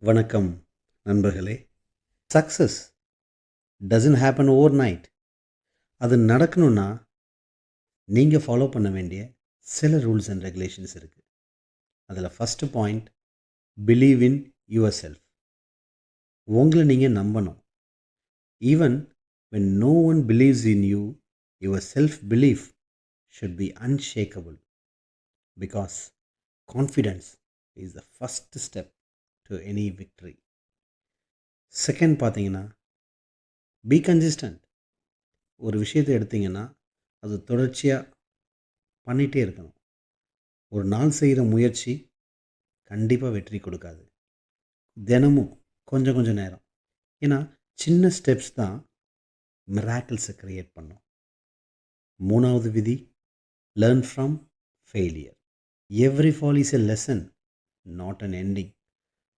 வணக்கம் நண்பர்களே. Success doesn't happen over night. அது நடக்கணும்னா நீங்கள் ஃபாலோ பண்ண வேண்டிய சில ரூல்ஸ் அண்ட் ரெகுலேஷன்ஸ் இருக்குது. அதில் first point, believe in your self. உங்களை நீங்கள் நம்பணும். Even when no one believes in you, your self-belief should be unshakable, because confidence is the first step to any victory. Second பார்த்தீங்கன்னா, be consistent. ஒரு விஷயத்தை எடுத்தீங்கன்னா அது தொடர்ச்சியாக பண்ணிகிட்டே இருக்கணும். ஒரு நாள் செய்கிற முயற்சி கண்டிப்பாக வெற்றி கொடுக்காது. தினமும் கொஞ்சம் கொஞ்சம் நேரம், ஏன்னா சின்ன ஸ்டெப்ஸ் தான் மிராக்கிள்ஸை க்ரியேட் பண்ணும். மூணாவது விதி, learn from failure. Every fall is a lesson, not an ending.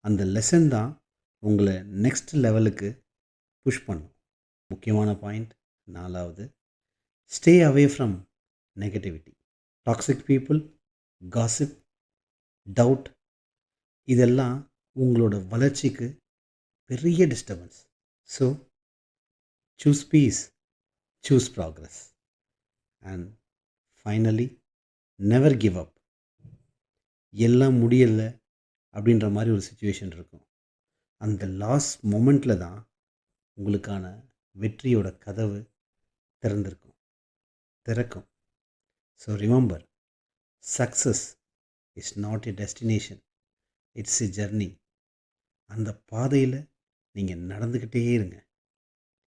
அந்த லெசன் தான் உங்களை நெக்ஸ்ட் லெவலுக்கு புஷ் பண்ணும். முக்கியமான பாயிண்ட் நாலாவது, stay away from negativity. Toxic people, gossip, doubt, இதெல்லாம் உங்களோட வளர்ச்சிக்கு பெரிய disturbance. So choose peace, choose progress. And finally, never give up. எல்லாம் முடியலை அப்படின்ற மாதிரி ஒரு சுச்சுவேஷன் இருக்கும். அந்த லாஸ்ட் மொமெண்ட்டில் தான் உங்களுக்கான வெற்றியோட கதவு திறக்கும். So remember, success is not a destination, it's a journey. அந்த பாதையில் நீங்கள் நடந்துக்கிட்டே இருங்க.